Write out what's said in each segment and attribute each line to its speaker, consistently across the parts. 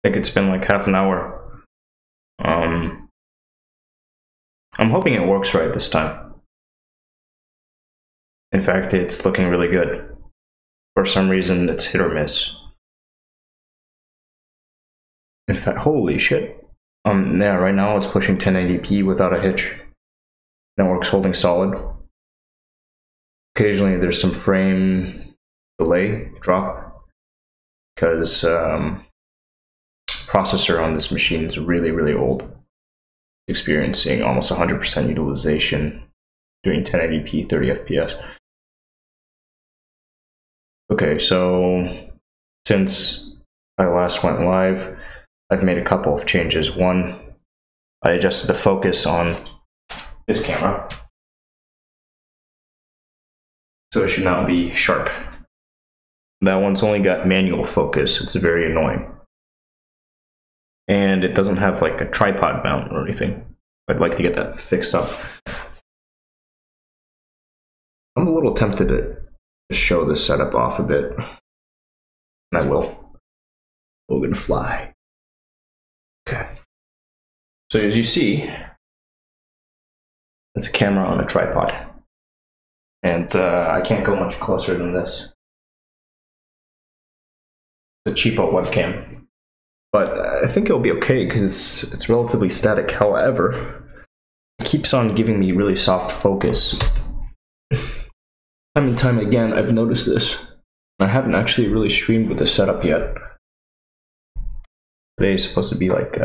Speaker 1: think it's been like half an hour. I'm hoping it works right this time. In fact, it's looking really good. For some reason, it's hit or miss. In fact, holy shit. Yeah, right now it's pushing 1080p without a hitch. Network's holding solid. Occasionally there's some frame delay drop because processor on this machine is really, really old. Experiencing almost 100% utilization doing 1080p 30 fps. Okay, so since I last went live, I've made a couple of changes. One, I adjusted the focus on this camera, so it should now be sharp. That one's only got manual focus. It's very annoying. And it doesn't have like a tripod mount or anything. I'd like to get that fixed up. I'm a little tempted to show this setup off a bit. And I will. Logan fly. Okay. So as you see, it's a camera on a tripod. And I can't go much closer than this. It's a cheapo webcam. But I think it'll be okay because it's relatively static. However, it keeps on giving me really soft focus. Time and time again, I've noticed this. I haven't actually really streamed with this setup yet. Today is supposed to be like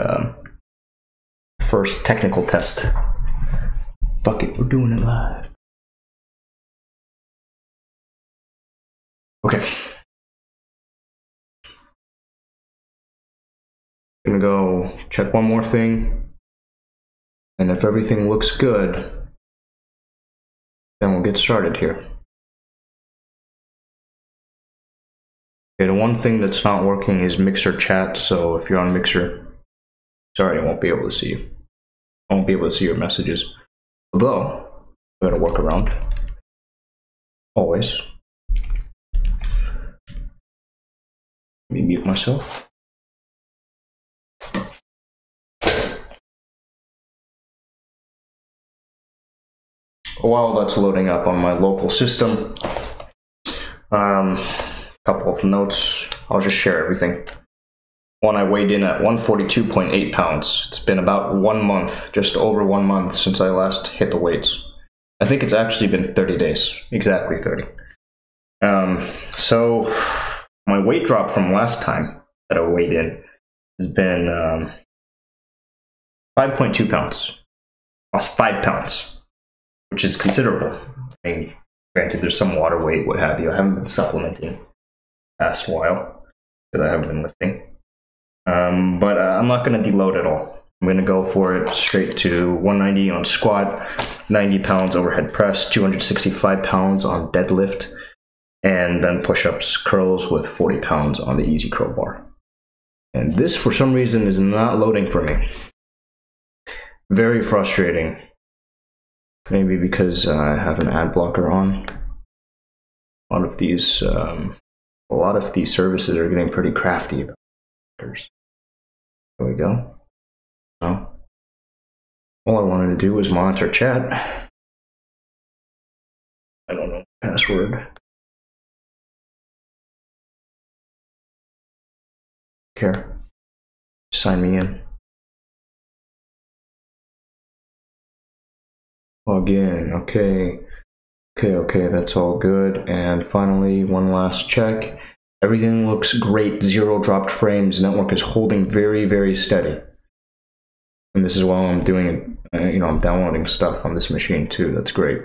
Speaker 1: first technical test. Fuck it, we're doing it live. Okay. Gonna go check one more thing, and if everything looks good, then we'll get started here. Okay, the one thing that's not working is Mixer chat, so if you're on Mixer, sorry, I won't be able to see you. I won't be able to see your messages. Although, I gotta work around. Always. Let me mute myself. While that's loading up on my local system, couple of notes. I'll just share everything. One, I weighed in at 142.8 pounds. It's been about 1 month, just over 1 month since I last hit the weights. I think it's actually been 30 days, exactly 30. So my weight drop from last time that I weighed in has been 5.2 pounds. Lost 5 pounds. Which is considerable. I mean, granted, there's some water weight, what have you. I haven't been supplementing the past while because I haven't been lifting. But I'm not going to deload at all. I'm going to go for it straight to 190 on squat, 90 pounds overhead press, 265 pounds on deadlift, and then push-ups, curls with 40 pounds on the easy curl bar. And this, for some reason, is not loading for me. Very frustrating. Maybe because I have an ad blocker on. A lot of these services are getting pretty crafty about blockers. There we go. Oh. All I wanted to do was monitor chat. I don't know the password. Care. Sign me in. Log in, okay, that's all good. And finally, one last check. Everything looks great, 0 dropped frames. Network is holding very, very steady. And this is while I'm doing, I'm downloading stuff on this machine too. That's great.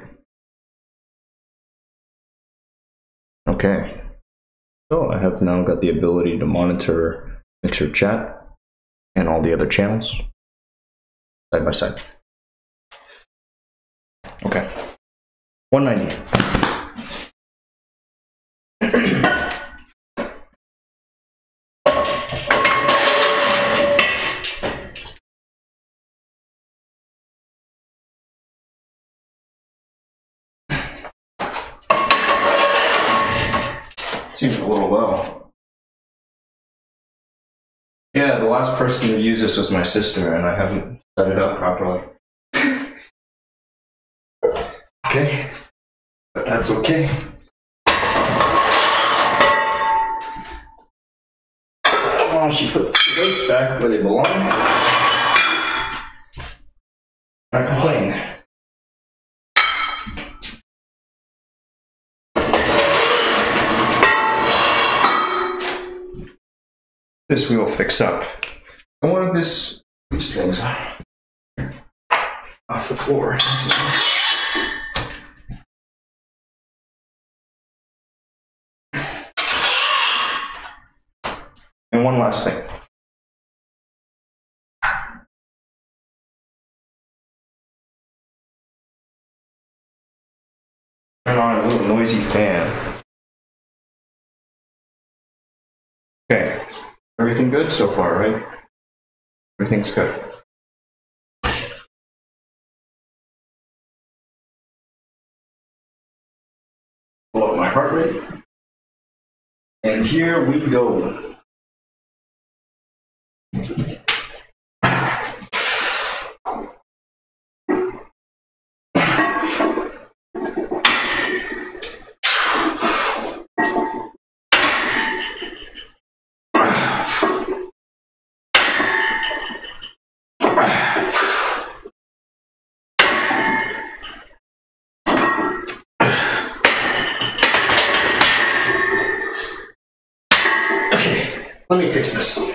Speaker 1: Okay, so I have now got the ability to monitor Mixer chat and all the other channels side by side. Okay, 190. Seems a little low. Yeah, the last person to use this was my sister, and I haven't set it up properly. Okay, but that's okay. Oh, she puts the weights back where they belong. Not complain. This we will fix up. And one of these things off the floor. And one last thing. Turn on a little noisy fan. Okay. Everything good so far, right? Everything's good. Pull up my heart rate. And here we go. Okay, let me fix this.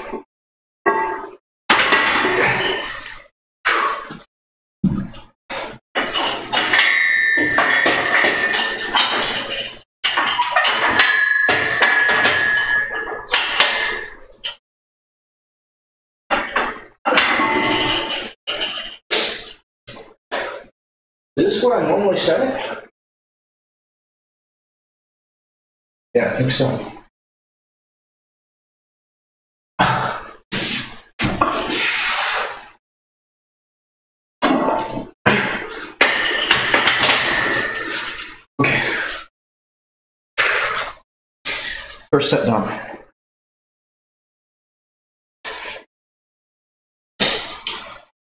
Speaker 1: Is this where I normally set it? Yeah, I think so. Okay. First set done.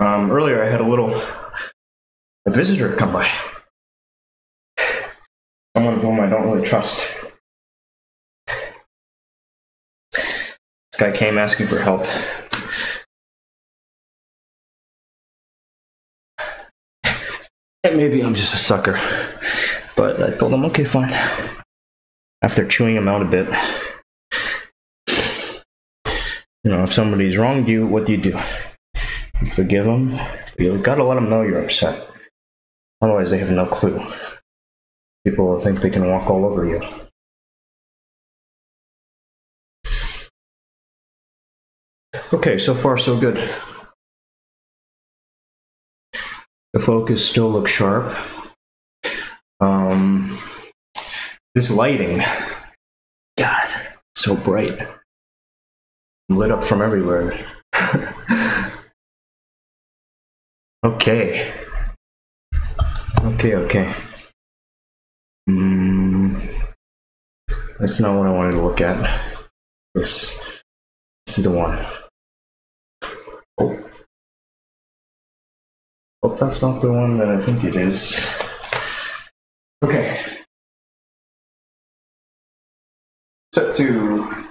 Speaker 1: Earlier I had a visitor come by. Someone whom I don't really trust. This guy came asking for help. And maybe I'm just a sucker. But I told him, okay, fine. After chewing him out a bit. You know, if somebody's wronged you, what do? You forgive them. You gotta let them know you're upset. Otherwise, they have no clue. People will think they can walk all over you. Okay, so far so good. The focus still looks sharp. This lighting, God, so bright. I'm lit up from everywhere. Okay. Okay. That's not what I wanted to look at. This is the one. Oh, that's not the one that I think it is. Okay. Set to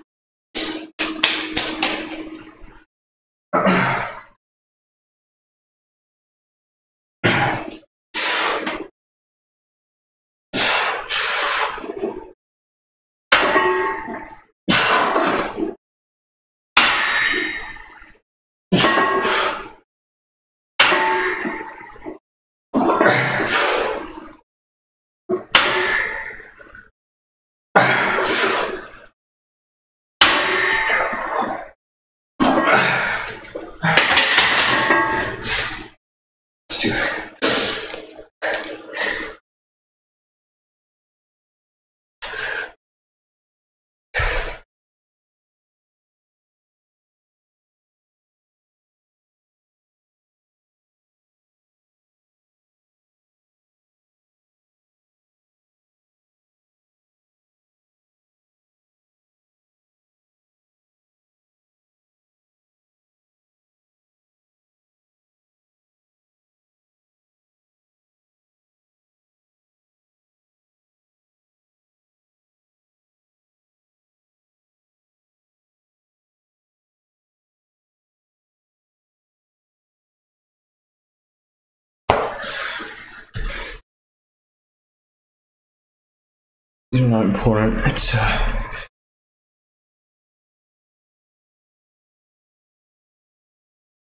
Speaker 1: These are not important. It's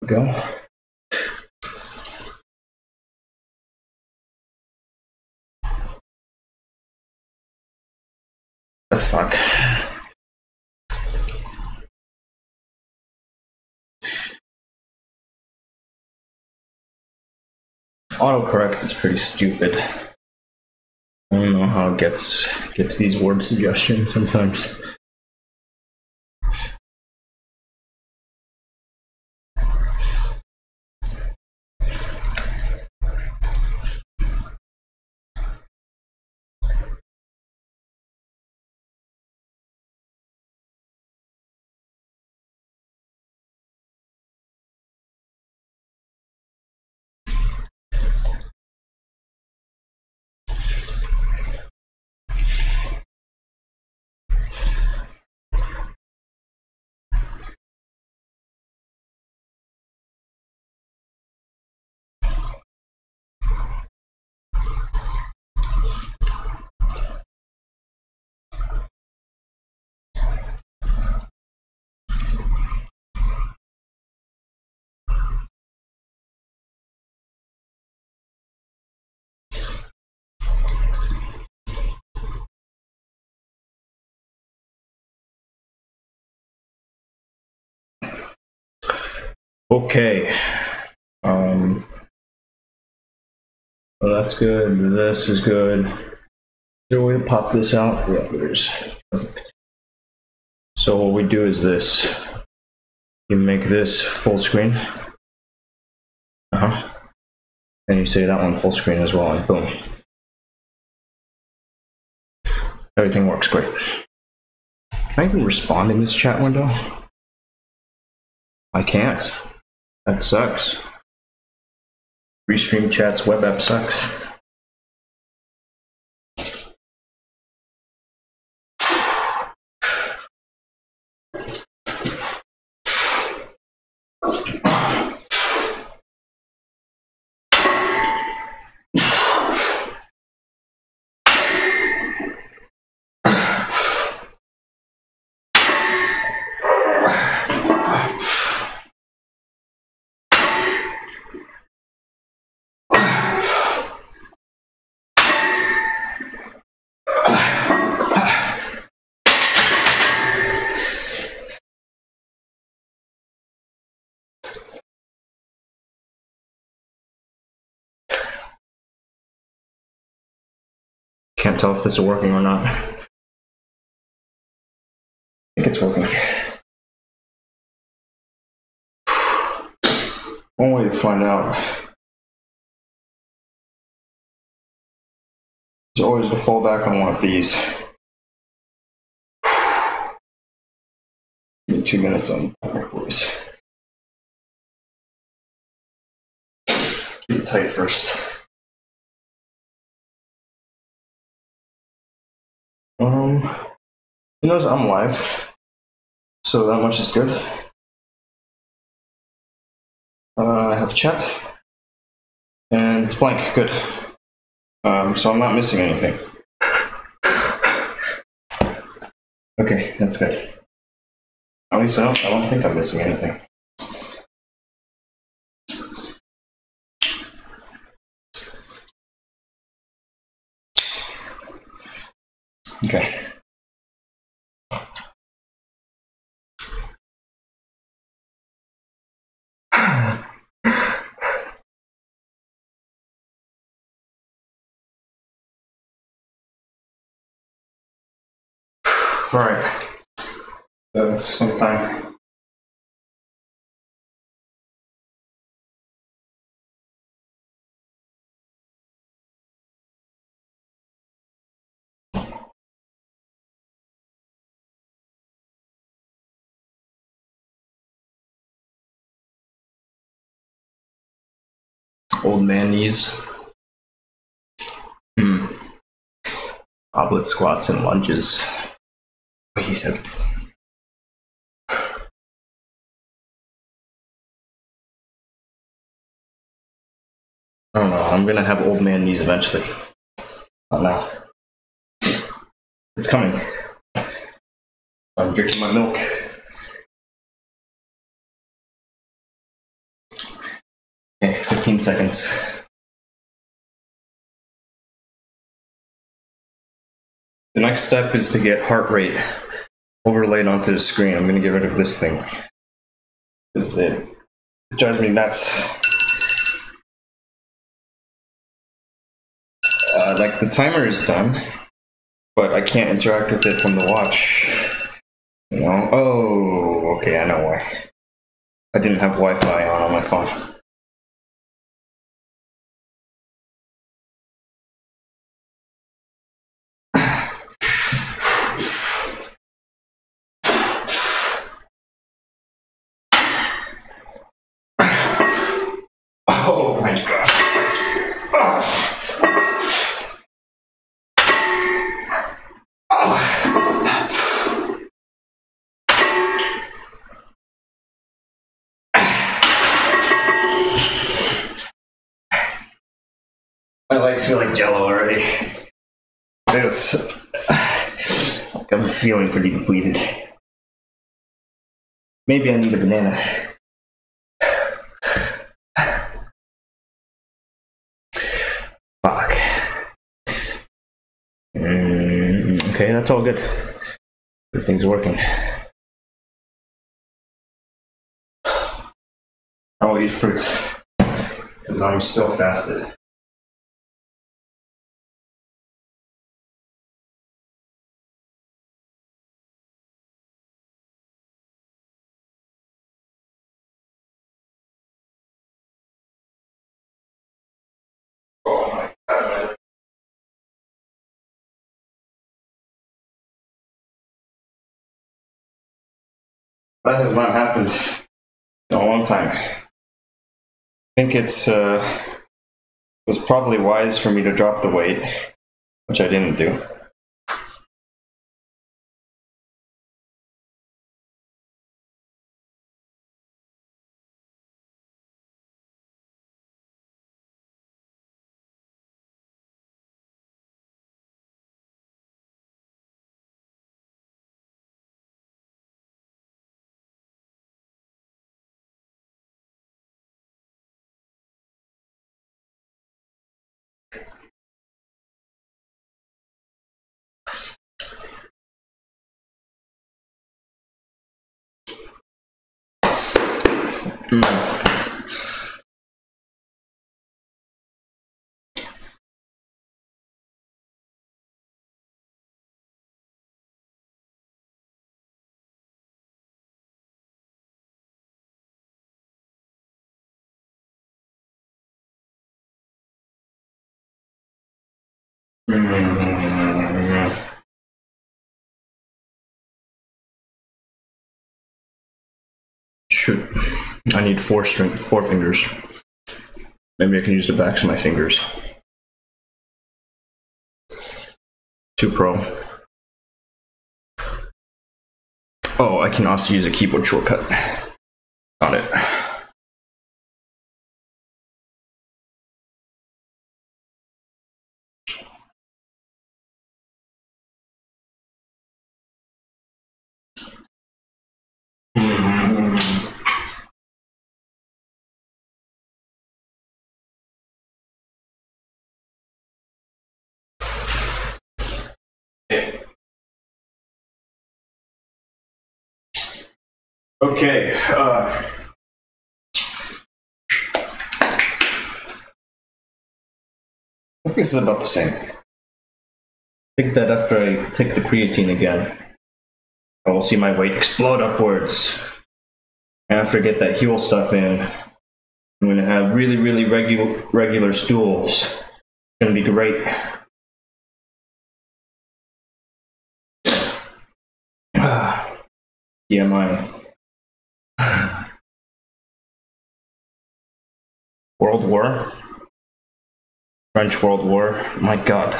Speaker 1: go. The fuck. Autocorrect is pretty stupid. I don't know how it gets these word suggestions sometimes. Okay. Well, that's good. This is good. Is there a way to pop this out? Yeah, there is. Perfect. So what we do is this. You make this full screen. And you say that one full screen as well, and boom. Everything works great. Can I even respond in this chat window? I can't. That sucks. Restream chat's web app sucks. Can't tell if this is working or not. I think it's working. One way to find out is always to fall back on one of these. Give me 2 minutes on the please. Keep it tight first. He knows I'm live, so that much is good. I have chat, and it's blank, good. So I'm not missing anything. Okay, that's good. At least I don't think I'm missing anything. Okay. All right. Sometime. Old man knees. Goblet squats and lunges. What he said. I don't know. I'm gonna have old man knees eventually. Not now. It's coming. I'm drinking my milk. Okay, 15 seconds. The next step is to get heart rate overlaid onto the screen. I'm gonna get rid of this thing, because it drives me nuts. Like, the timer is done, but I can't interact with it from the watch. You know? Oh, okay, I know why. I didn't have Wi-Fi on my phone. Oh my god. My legs feel like jello already. I'm feeling pretty depleted. Maybe I need a banana. Fuck. Okay, that's all good. Everything's working. I'll eat fruit, because I'm still fasted. Oh my god. That has not happened in a long time. I think it's was probably wise for me to drop the weight, which I didn't do. Shoot, I need four fingers. Maybe I can use the backs of my fingers. 2 Pro. Oh, I can also use a keyboard shortcut. Got it. Okay. I think this is about the same. I think that after I take the creatine again, I will see my weight explode upwards. And after I get that Huel stuff in, I'm going to have really, really regular stools. It's going to be great. TMI. World War? French World War? My god.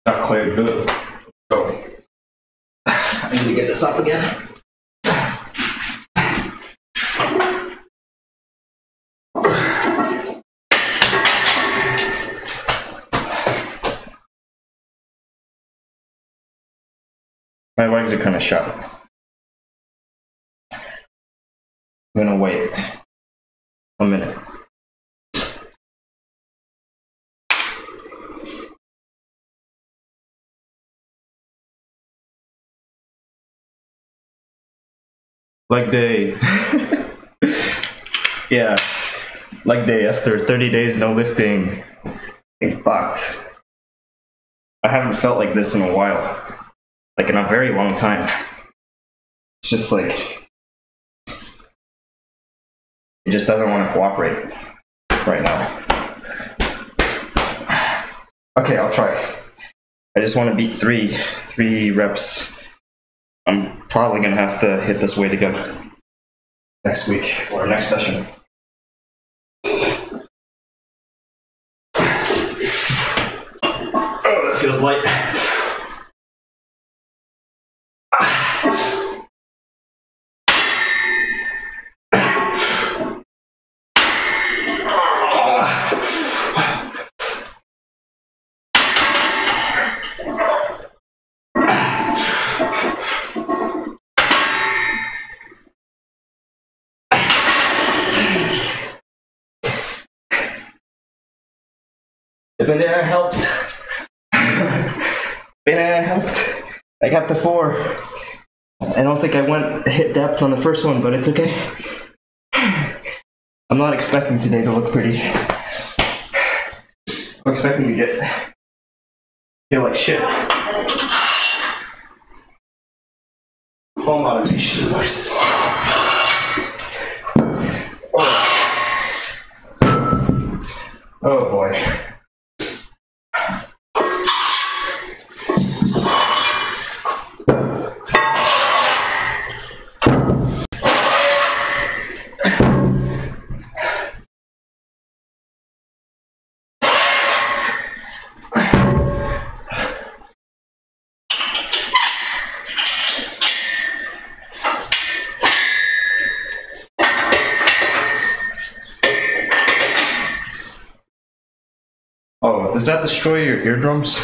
Speaker 1: Not clear good. So, I need to get this up again. My legs are kind of shot. I'm gonna wait a minute. Leg day. Yeah, leg day after 30 days no lifting. I'm fucked. I haven't felt like this in a while. Like in a very long time. It's just like, it just doesn't want to cooperate right now. Okay, I'll try. I just want to beat three reps. I'm probably gonna have to hit this weight again next week or next session. Oh, that feels light. The banana helped. Banana helped. I got the 4. I don't think I hit depth on the first one, but it's okay. I'm not expecting today to look pretty. I'm expecting to feel like shit. Home automation devices. Oh boy. Oh, does that destroy your eardrums?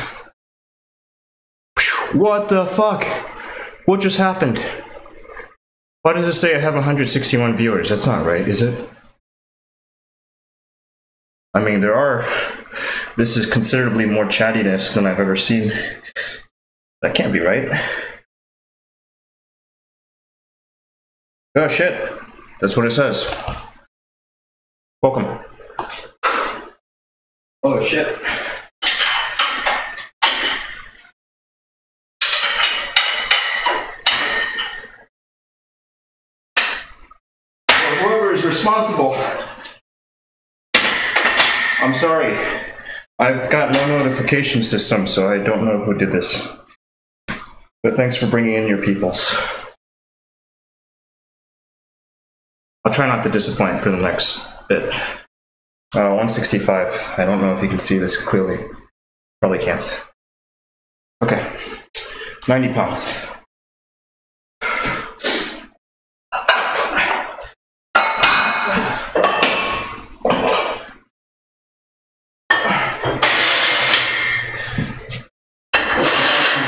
Speaker 1: What the fuck? What just happened? Why does it say I have 161 viewers? That's not right, is it? I mean, this is considerably more chattiness than I've ever seen. That can't be right. Oh shit, that's what it says. Welcome. Oh shit. Whoever is responsible, I'm sorry. I've got no notification system, so I don't know who did this. But thanks for bringing in your peoples. I'll try not to disappoint for the next bit. 165. I don't know if you can see this clearly. Probably can't. Okay. 90 pounds.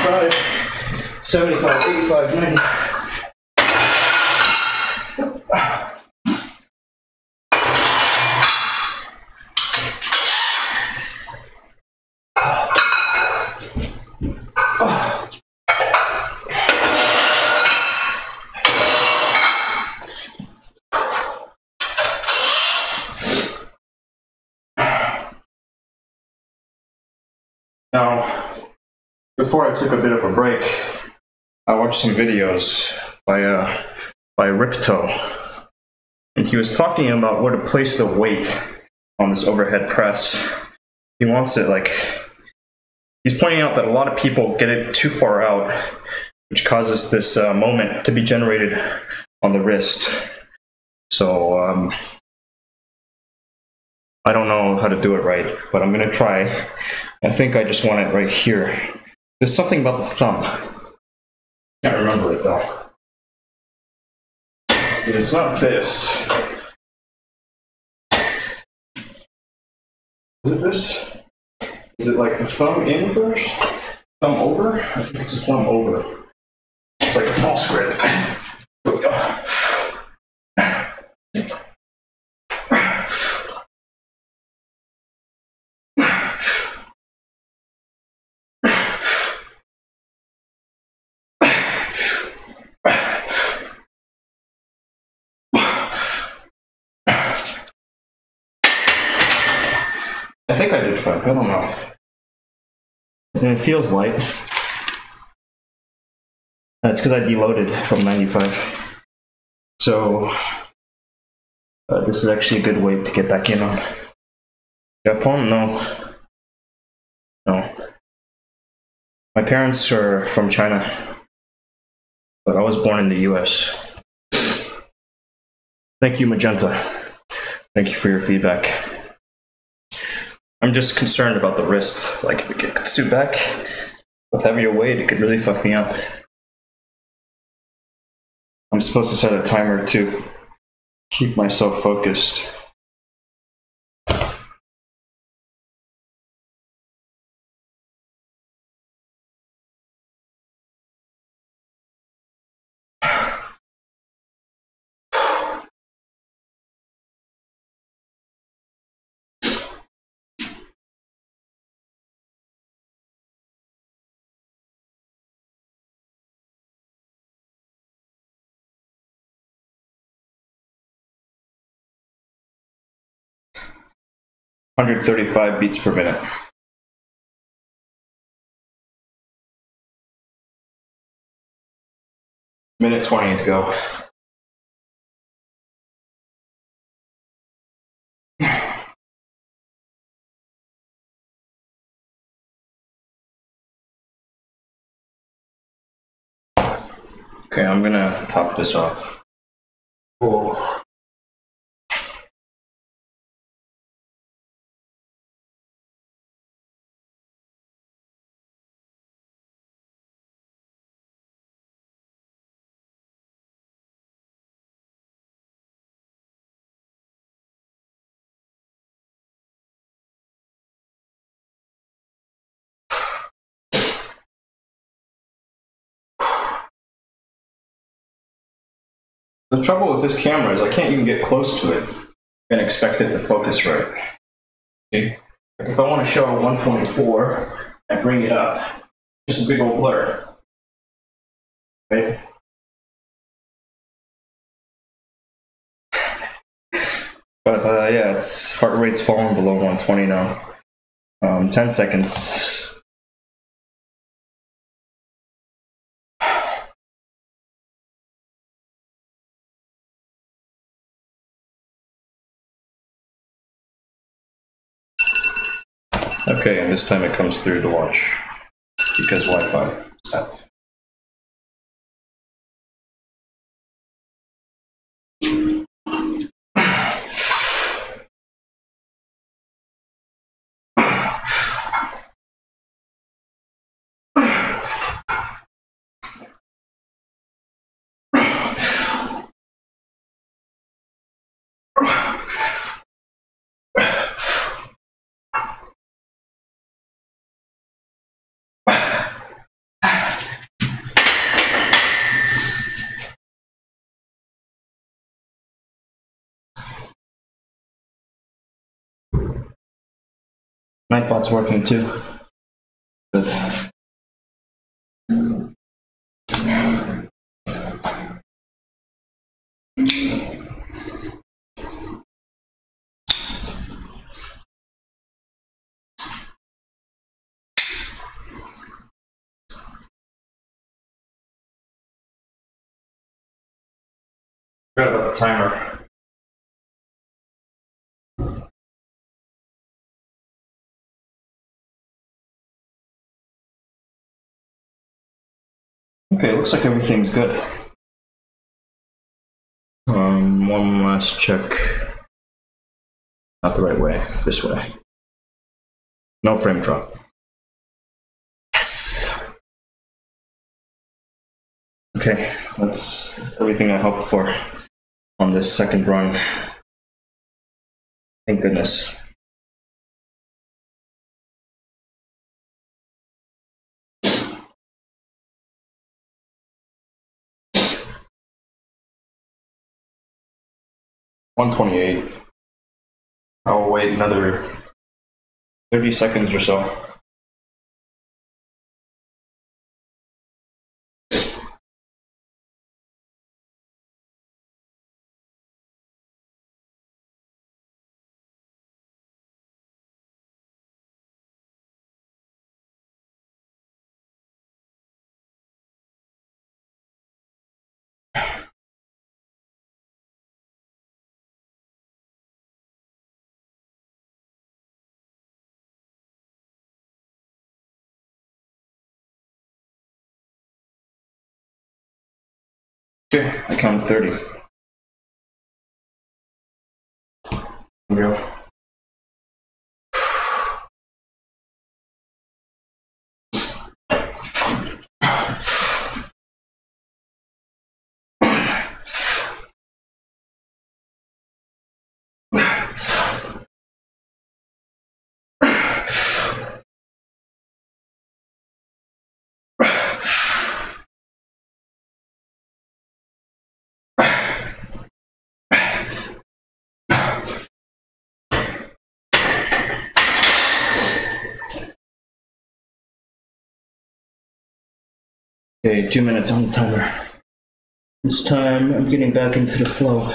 Speaker 1: $65, $75, $85, $90. Now, before I took a bit of a break, I watched some videos by Ripto, and he was talking about where to place the weight on this overhead press. He wants it like, he's pointing out that a lot of people get it too far out, which causes this moment to be generated on the wrist. So I don't know how to do it right, but I'm gonna try. I think I just want it right here. There's something about the thumb. Can't remember it though. It's not this. Is it this? Is it like the thumb in first? Thumb over? I think it's the thumb over. false grip. Here we go. I think I did 5, I don't know. And it feels light. That's because I deloaded from 95. So, this is actually a good weight to get back in on. Japan? No. No. My parents are from China, but I was born in the US. Thank you, Magenta. Thank you for your feedback. I'm just concerned about the wrist. Like, if it gets too back with heavier weight, it could really fuck me up. I'm supposed to set a timer to keep myself focused. .135 beats per minute. Minute 20 to go. Okay, I'm gonna top this off. Whoa. The trouble with this camera is I can't even get close to it and expect it to focus right. See? Like if I want to show 1.4 and bring it up, just a big old blur. Right? But yeah, its heart rate's falling below 120 now. 10 seconds. Okay, and this time it comes through the watch because Wi-Fi. Stop. Nightbot's working too. Good. Forgot about the timer. Okay, looks like everything's good. One last check. Not the right way, this way. No frame drop. Yes! Okay, that's everything I hoped for on this second run. Thank goodness. 128. I'll wait another 30 seconds or so. Okay, I counted 30. Here we go. Okay, 2 minutes on the timer. This time I'm getting back into the flow.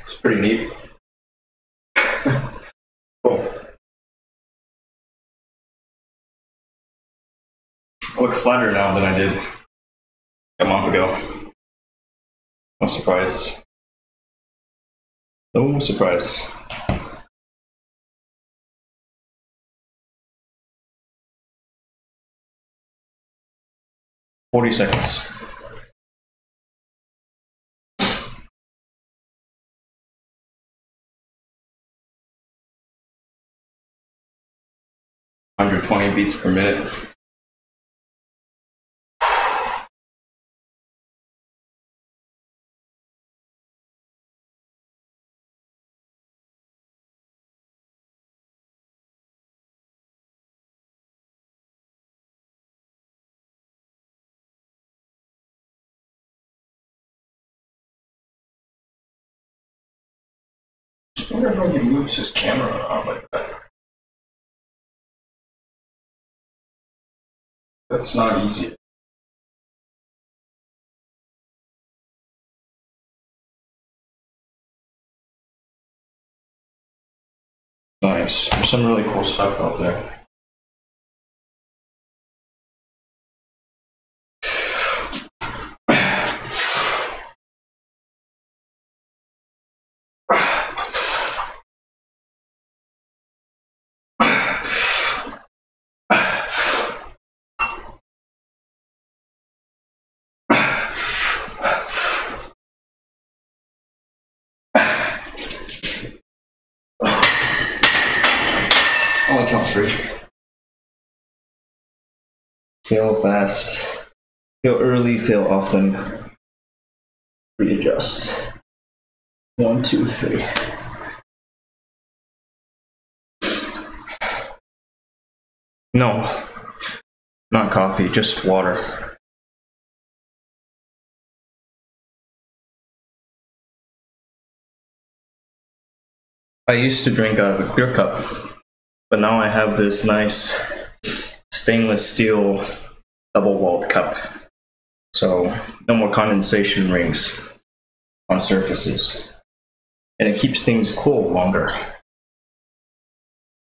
Speaker 1: It's pretty neat. Cool. I look flatter now than I did a month ago. No surprise. No surprise. "40 seconds. "120 beats per minute. I wonder how he moves his camera around like that. That's not easy. Nice. There's some really cool stuff out there. Only count 3. Fail fast. Fail early, fail often. Readjust. 1, 2, 3. No, not coffee, just water. I used to drink out of a clear cup, but now I have this nice stainless steel double-walled cup. So no more condensation rings on surfaces. And it keeps things cool longer.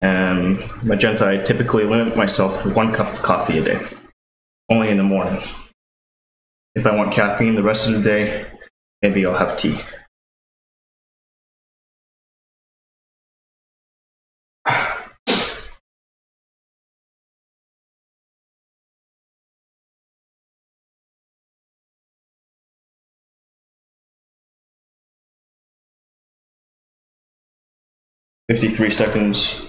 Speaker 1: And Magenta, I typically limit myself to 1 cup of coffee a day, only in the morning. if I want caffeine the rest of the day, maybe I'll have tea. "53 seconds.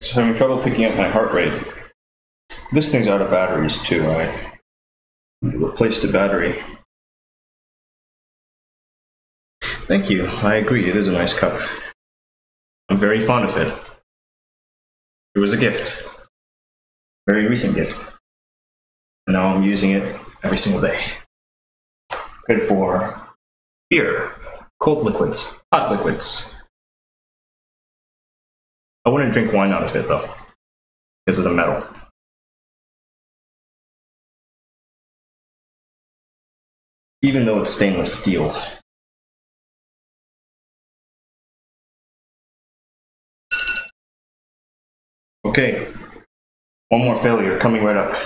Speaker 1: So having trouble picking up my heart rate. This thing's out of batteries too, right? Replace the battery. Thank you. I agree. It is a nice cup. I'm very fond of it. It was a gift. Very recent gift. And now I'm using it every single day. Good for beer, cold liquids, hot liquids. I wouldn't drink wine out of it though, because of the metal. Even though it's stainless steel. Okay, one more failure coming right up.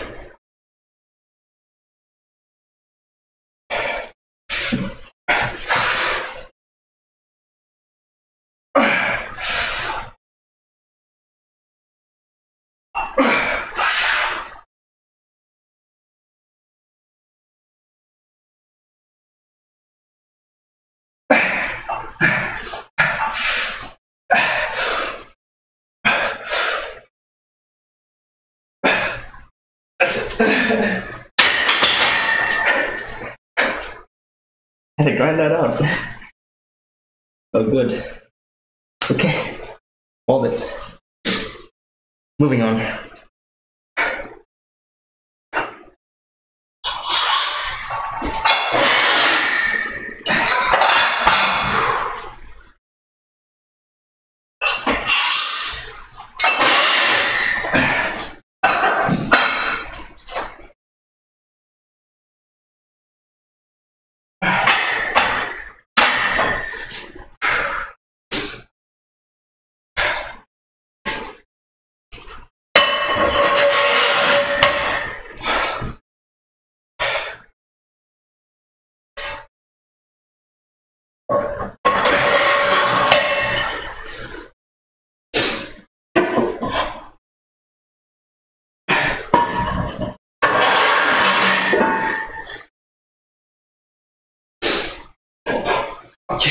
Speaker 1: Had to grind that out. Oh, good. Okay, hold it. Moving on. Okay.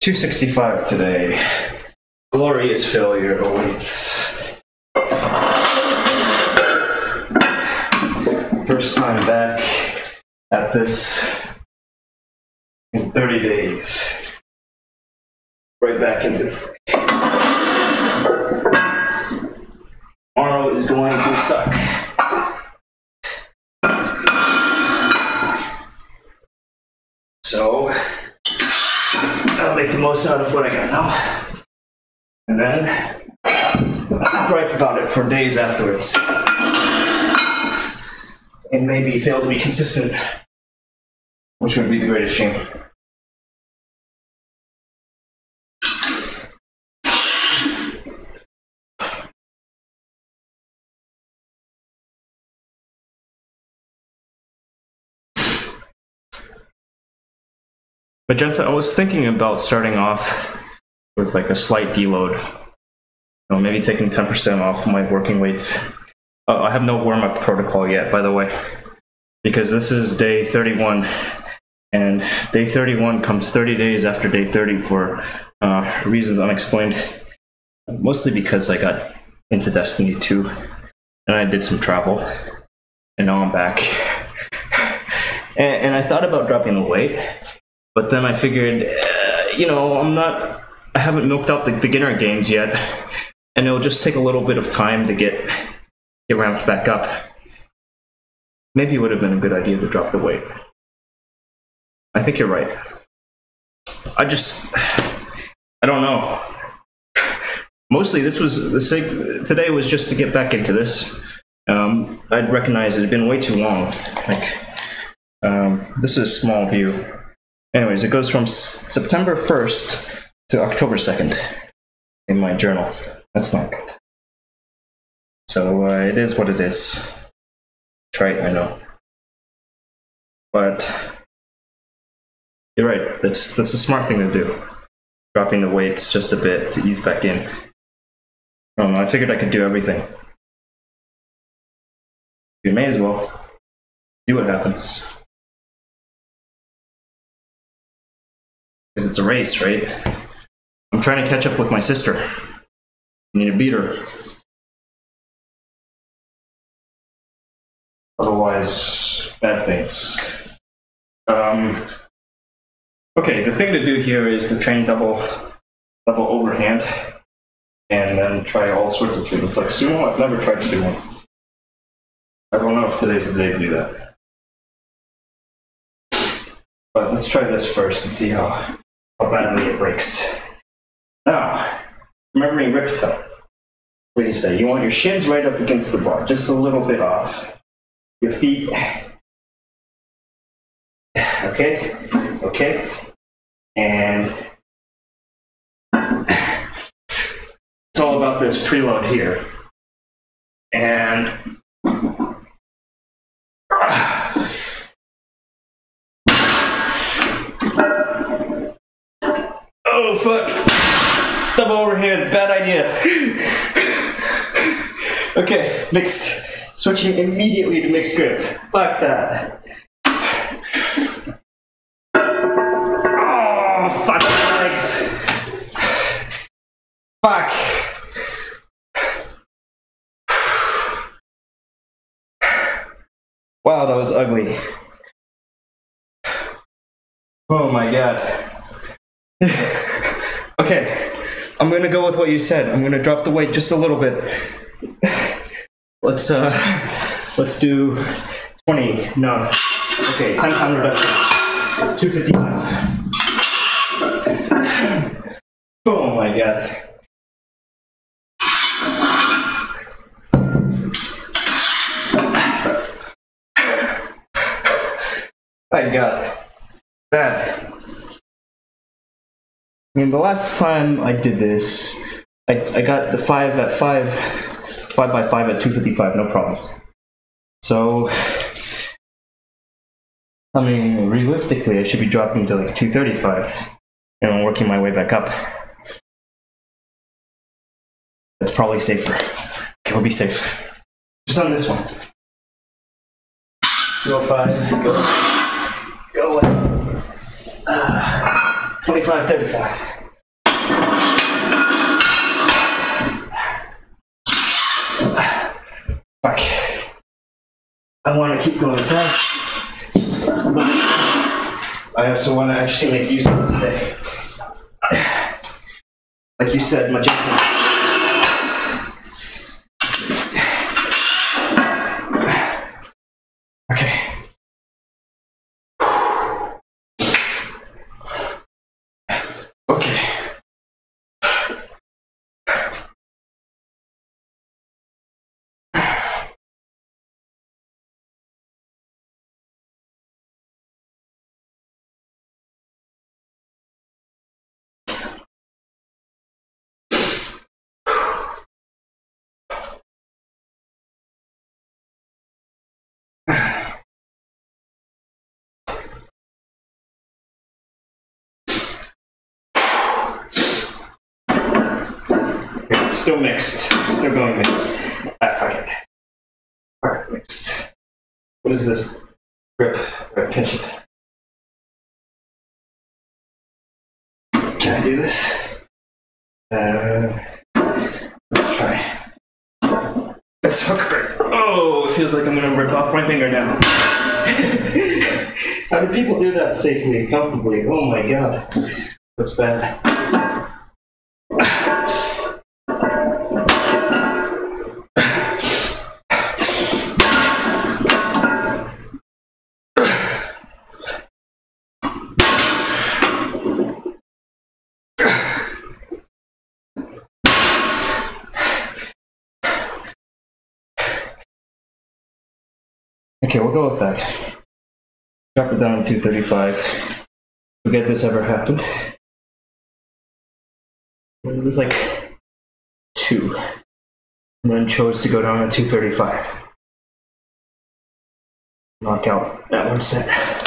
Speaker 1: $265 today. Glorious failure awaits. First time back at this in 30 days. Right back into the fray. Tomorrow is going to suck. So I'll make the most out of what I got now. And then gripe about it for days afterwards. And maybe fail to be consistent, which would be the greatest shame. Magenta, I was thinking about starting off with like a slight deload. You know, maybe taking 10% off my working weights. I have no warm-up protocol yet, by the way, because this is day 31, and day 31 comes 30 days after day 30 for reasons unexplained. Mostly because I got into Destiny 2, and I did some travel, and now I'm back. And I thought about dropping the weight, but then I figured, you know, I haven't milked out the beginner games yet, and it'll just take a little bit of time to get ramped back up. Maybe it would have been a good idea to drop the weight. think you're right. I don't know. Mostly today was just to get back into this. I'd recognize it had been way too long. This is a small view. Anyways, it goes from September 1st to October 2nd in my journal. That's not good. So it is what it is. Trite, I know. But you're right, that's a smart thing to do. Dropping the weights just a bit to ease back in. I don't know, I figured I could do everything. You may as well. See what happens. Because it's a race, right? I'm trying to catch up with my sister. I need to beat her. Otherwise, bad things. Okay, the thing to do here is to train double overhand, and then try all sorts of things like sumo. I've never tried sumo. I don't know if today's the day to do that. But let's try this first and see how badly it breaks. Now, remembering riptone. What do you say? You want your shins right up against the bar, just a little bit off. Your feet. Okay, okay. And it's all about this preload here. And oh fuck! Double overhand, bad idea. Okay, mixed. Switching immediately to mixed grip. Fuck that. Oh, fuck my legs. Fuck. Wow, that was ugly. Oh my god. Okay, I'm gonna go with what you said. I'm gonna drop the weight just a little bit. Let's do 20. No. Okay, 10 pound reduction. 255. Oh my god. My god. Bad. I mean, the last time I did this, I got the 5 by 5 at 255, no problem. So, I mean, realistically, I should be dropping to like 235, and I'm working my way back up. That's probably safer. Okay, we'll be safe. Just on this one. 205, go. 25, 35. Fuck. I want to keep going fast, but I also want to actually make use of it today. Like you said, my jump. Okay. Okay. Still mixed. Still going mixed. Ah, fuck it. Fuck it, mixed. What is this? Grip. Pinch it. Can I do this? Let's try. That's so great. Oh, it feels like I'm gonna rip off my finger now. How do people do that safely and comfortably? Oh my god. That's bad. Okay, we'll go with that. Drop it down to 235. Forget this ever happened. It was like 2. And then chose to go down to 235. Knock out that one set.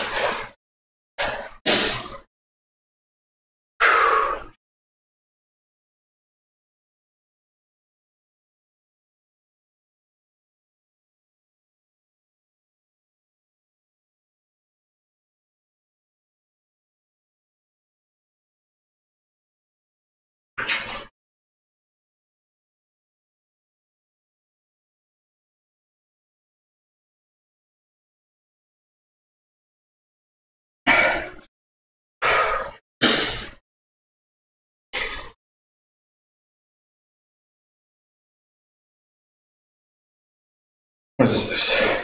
Speaker 1: What is this?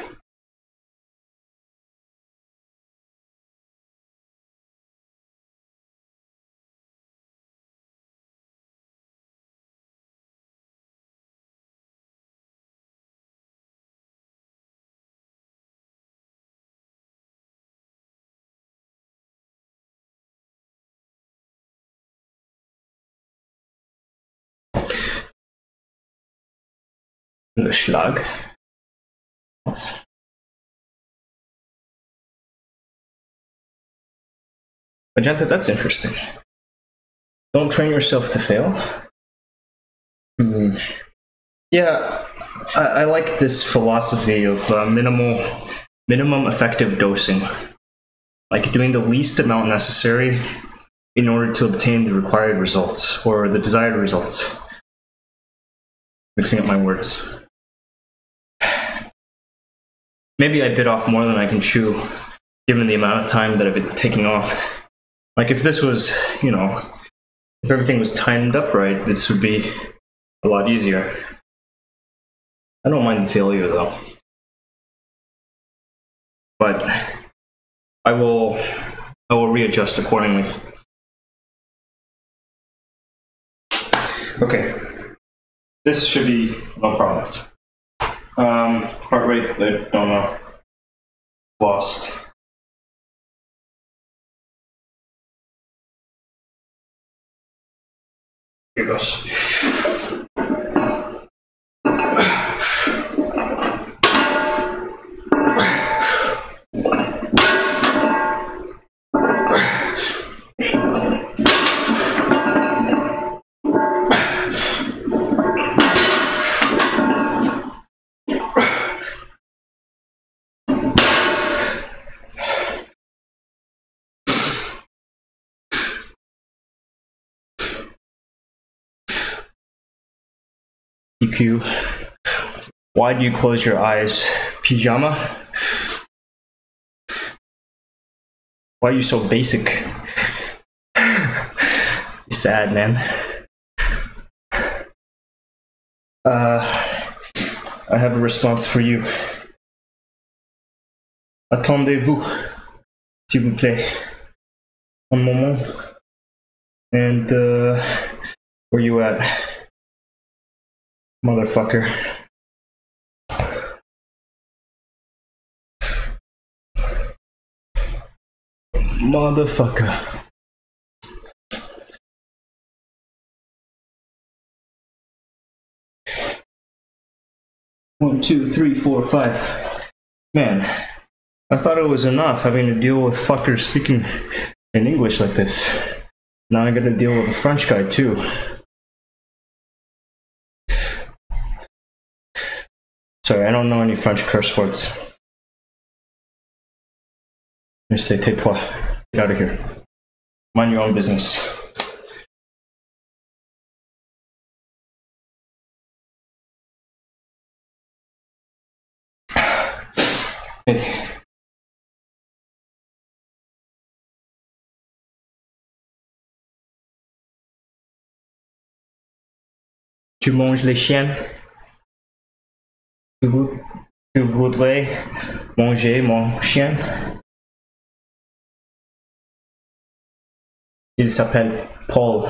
Speaker 1: The Schlag. What? Magenta, that's interesting. Don't train yourself to fail. Yeah, I like this philosophy of minimum effective dosing. Like doing the least amount necessary in order to obtain the required results, or the desired results. Mixing up my words. Maybe I bit off more than I can chew, given the amount of time that I've been taking off. Like if this was, you know, if everything was timed up right, this would be a lot easier. I don't mind the failure though. But I will readjust accordingly. Okay. This should be no problem. Heart rate, I don't know. Lost. Here goes. EQ. Why do you close your eyes? Pajama? Why are you so basic? Sad, man. I have a response for you. Attendez-vous, s'il vous plaît. Un moment. And, where you at? Motherfucker. Motherfucker. One, two, three, four, five. Man, I thought it was enough having to deal with fuckers speaking in English like this. Now I gotta deal with a French guy too. Sorry, I don't know any French curse words. Let me say, tais-toi. Get out of here. Mind your own business. Hey. Tu manges les chiens? Tu voudrais manger mon chien? Il s'appelle Paul.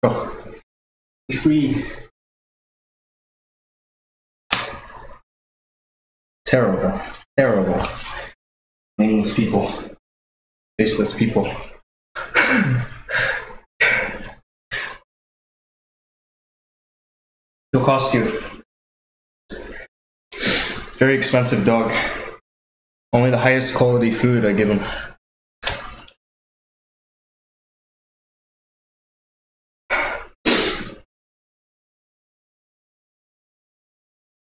Speaker 1: Go. Be free. Terrible. Terrible. Nameless people. Faceless people. He'll cost you. Very expensive dog. Only the highest quality food I give him.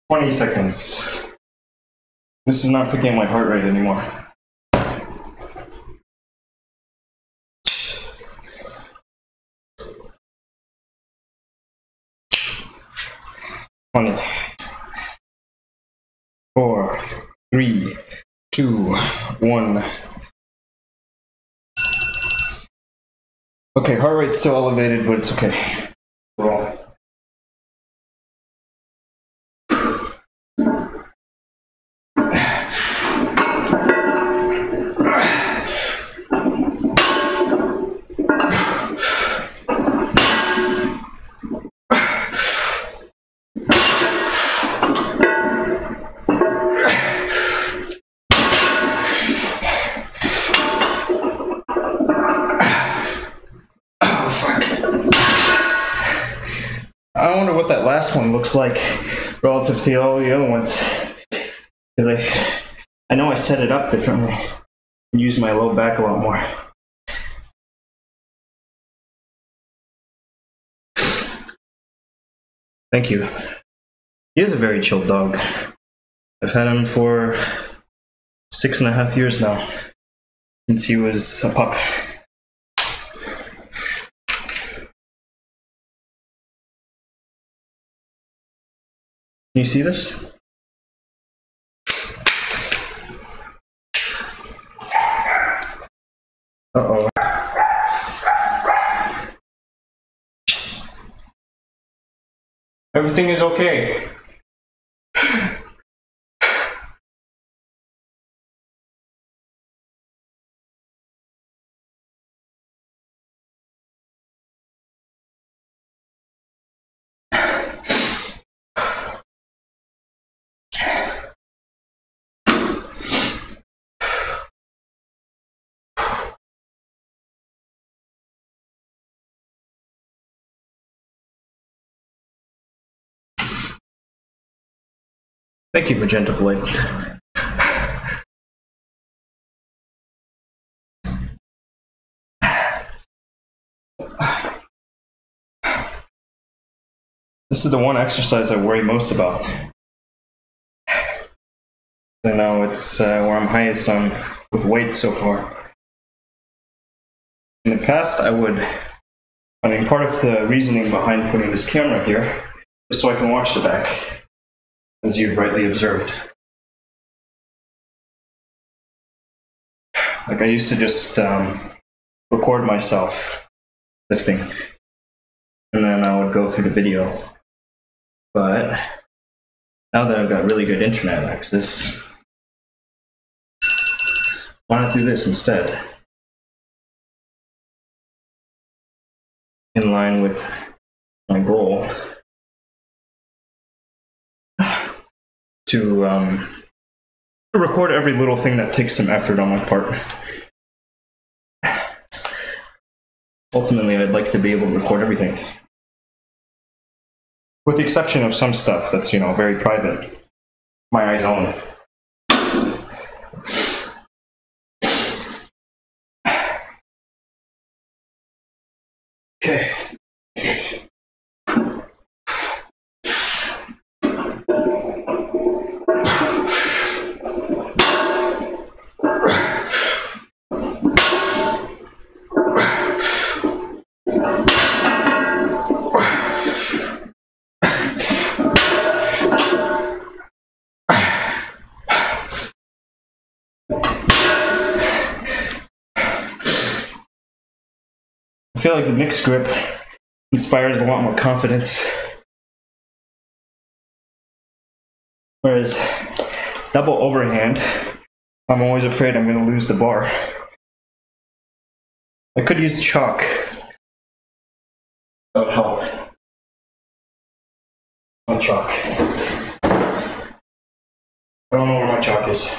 Speaker 1: "20 seconds. This is not picking up my heart rate anymore. "20. 4, 3, 2, 1. Okay, heart rate's still elevated, but it's okay. Roll. I wonder what that last one looks like relative to all the other ones. Because I know I set it up differently and used my low back a lot more. Thank you. He is a very chill dog. I've had him for 6.5 years now, since he was a pup. Can you see this? Uh-oh. Everything is okay. Thank you, Magenta Blade. This is the one exercise I worry most about. I know it's where I'm highest on with weight so far. In the past, I mean, part of the reasoning behind putting this camera here is so I can watch the back, as you've rightly observed. Like, I used to just record myself lifting, and then I would go through the video. But now that I've got really good internet access, why not do this instead? In line with my goal to record every little thing that takes some effort on my part. Ultimately, I'd like to be able to record everything. With the exception of some stuff that's, you know, very private. My eyes own. Okay. I feel like the mixed grip inspires a lot more confidence. Whereas double overhand, I'm always afraid I'm going to lose the bar. I could use chalk. That would help. My chalk. I don't know where my chalk is.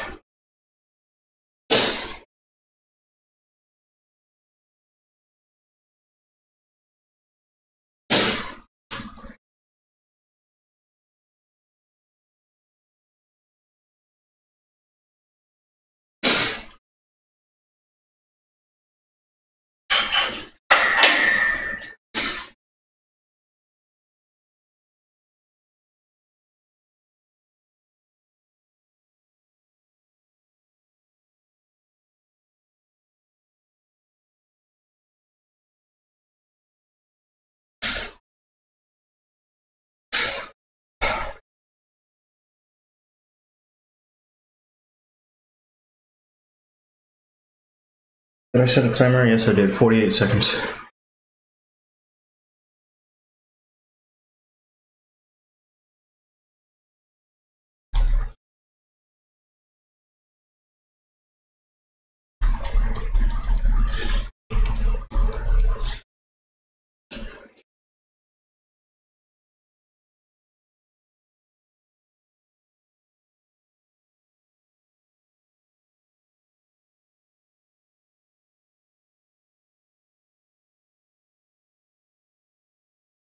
Speaker 1: Did I set a timer? Yes, I did. 48 seconds.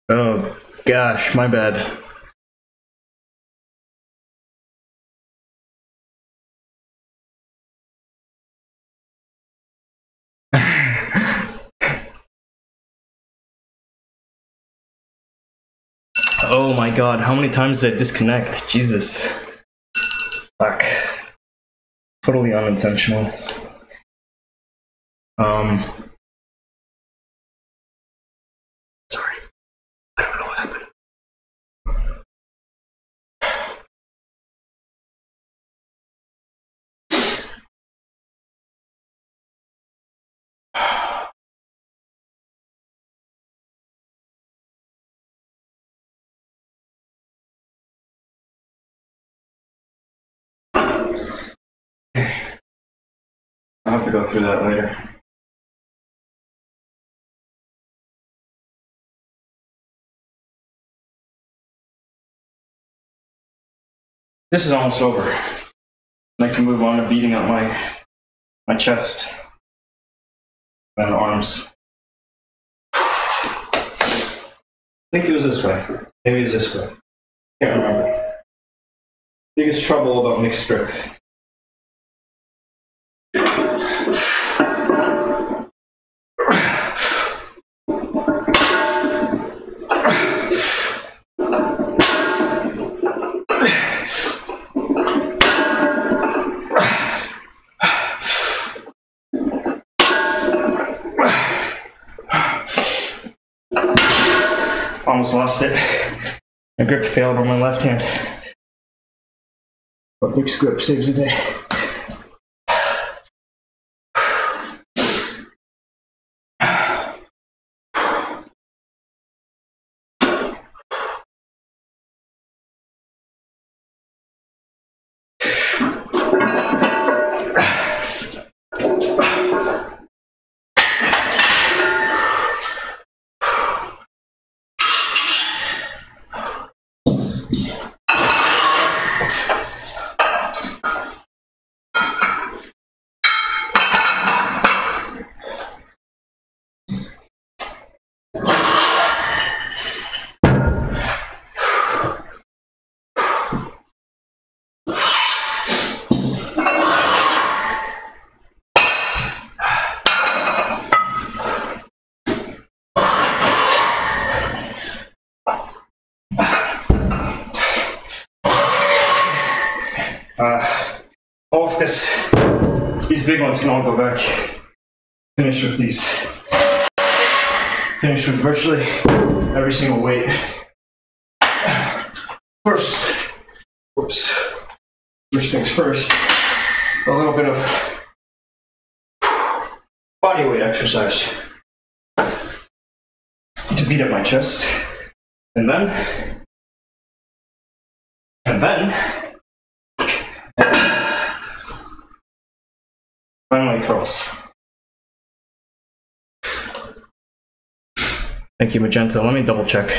Speaker 1: Oh gosh, my bad. Oh my god, how many times did I disconnect? Jesus. Fuck. Totally unintentional. Sorry. I don't know what happened. I'll have to go through that later. This is almost over. And I can move on to beating up my chest and arms. I think it was this way. Maybe it was this way. Can't remember. Biggest trouble about mixed grip. Almost lost it. My grip failed on my left hand. But mixed grip saves the day. These big ones can all go back. Finish with these. Finish with virtually every single weight. First things first, a little bit of body weight exercise to beat up my chest, and then finally curls. Thank you, Magenta. Let me double check.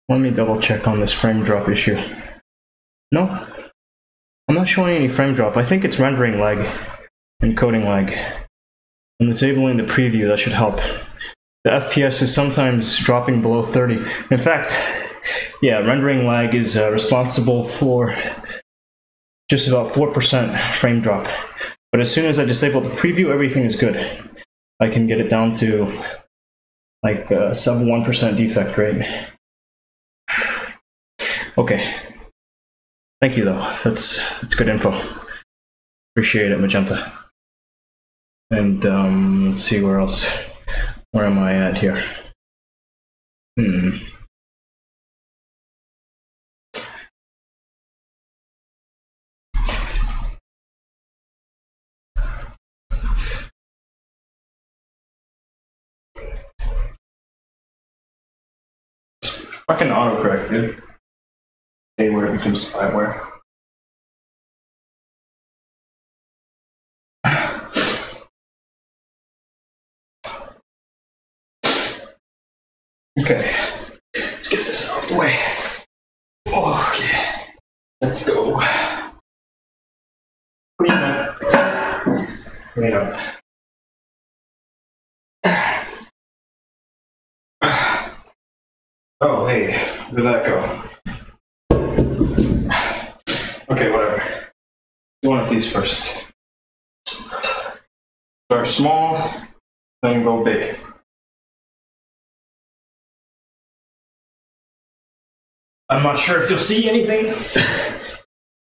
Speaker 1: Let me double check on this frame drop issue. No, I'm not showing any frame drop. I think it's rendering lag, encoding lag. I'm disabling the preview, that should help. The FPS is sometimes dropping below 30. In fact, yeah, rendering lag is responsible for just about 4% frame drop. But as soon as I disable the preview, everything is good. I can get it down to like sub 1% defect rate. Okay. Thank you though. That's good info. Appreciate it, Magenta. And let's see where else. Where am I at here? Fucking autocorrect, dude. Hey, where it becomes spyware. Okay, let's get this off the way. Okay, let's go. Clean up. Clean up. Oh, hey, where'd that go? Okay, whatever. Do one of these first. Start small, then go big. I'm not sure if you'll see anything.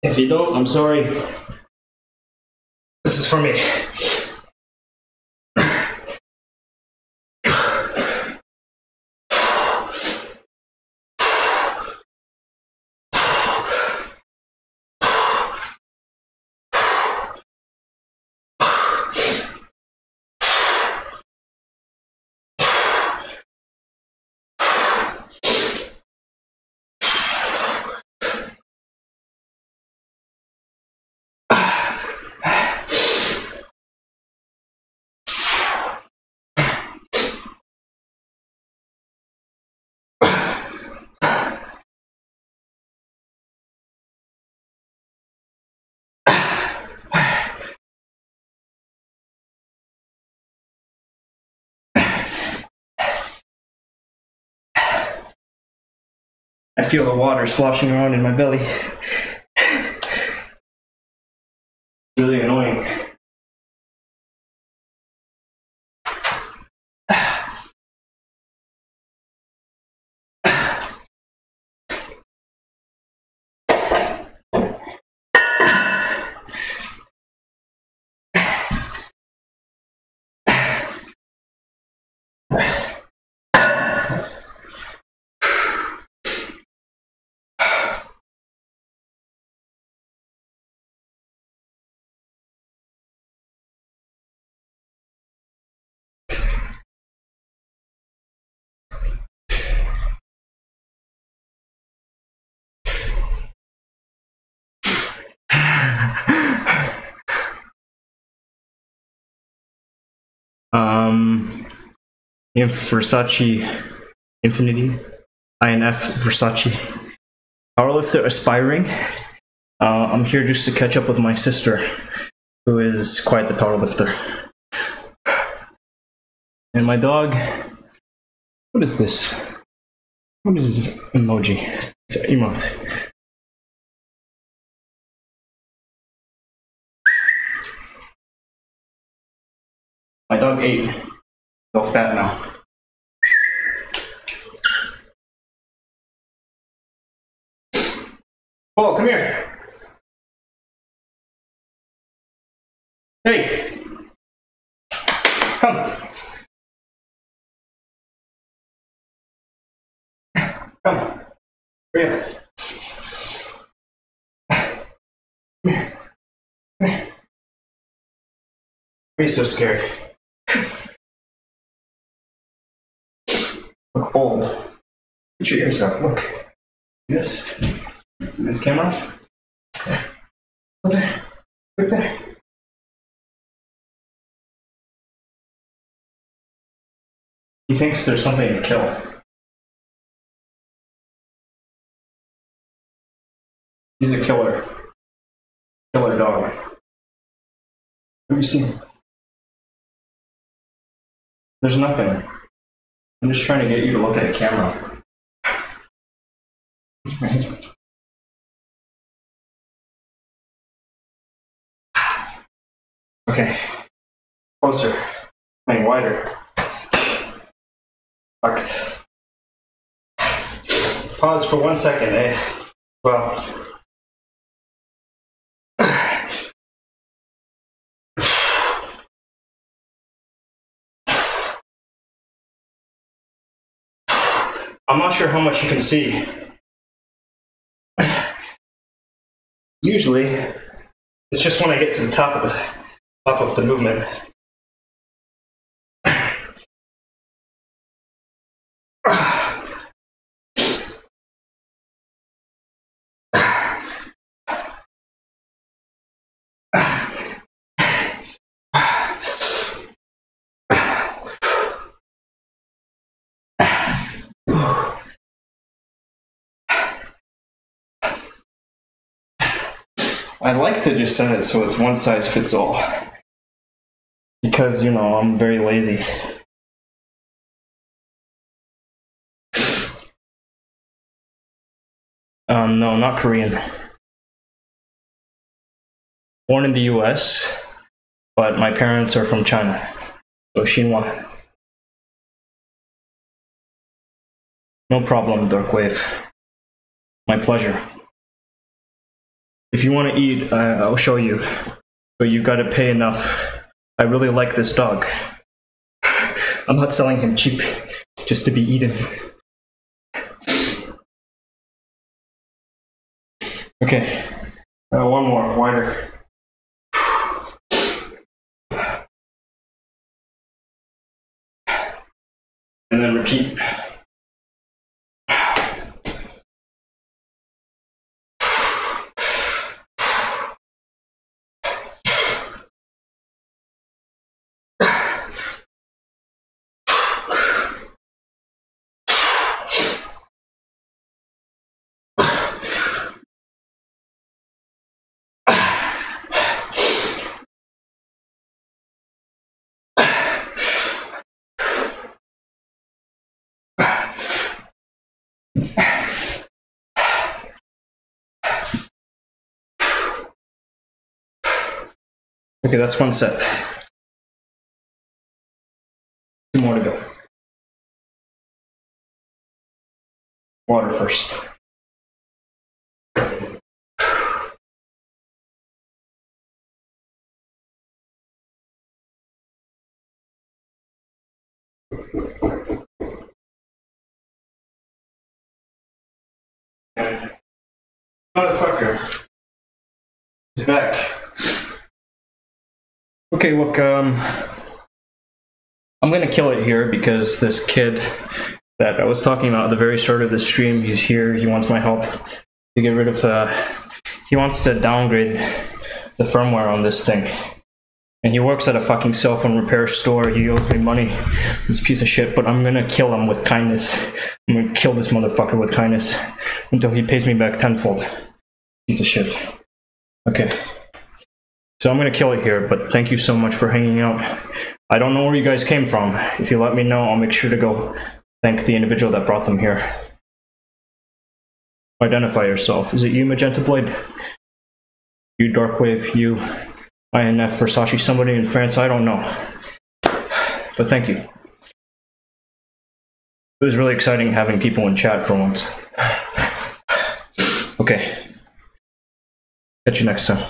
Speaker 1: If you don't, I'm sorry. This is for me. I feel the water sloshing around in my belly. Really annoying. Versace Infinity, INF Versace. Powerlifter aspiring. I'm here just to catch up with my sister, who is quite the powerlifter. And my dog, what is this? What is this emoji? It's an emote. My dog ate. So fat now. Oh, come here. Hey. Come. Come. Hurry up. Come here. Come here. Why are you so scared? Oh. Put your ears up. Look. See this camera? There. Look there. Look there. He thinks there's something to kill. He's a killer. Killer dog. What have you seen? There's nothing. I'm just trying to get you to look at a camera. Okay. Closer. I mean, wider. Fucked. Pause for 1 second, eh? Well. I'm not sure how much you can see. Usually, it's just when I get to the top of the movement. I like to just set it so it's one size fits all. Because, you know, I'm very lazy. No, not Korean. Born in the US, but my parents are from China. So Xinhua. No problem, Darkwave. My pleasure. If you want to eat, I'll show you. But you've got to pay enough. I really like this dog. I'm not selling him cheap, just to be eaten. Okay, one more, wider. And then repeat. Okay, that's one set. 2 more to go. Water first. Motherfucker. He's back. Okay, look, I'm gonna kill it here because this kid that I was talking about at the very start of the stream, he's here, he wants my help to get rid of he wants to downgrade the firmware on this thing. And he works at a fucking cell phone repair store, he owes me money, this piece of shit, but I'm gonna kill him with kindness. I'm gonna kill this motherfucker with kindness until he pays me back tenfold. Piece of shit. Okay. So I'm going to kill it here, but thank you so much for hanging out. I don't know where you guys came from. If you let me know, I'll make sure to go thank the individual that brought them here. Identify yourself. Is it you, Magenta Blade? You, Darkwave? You, INF, Versace, somebody in France? I don't know. But thank you. It was really exciting having people in chat for once. Okay. Catch you next time.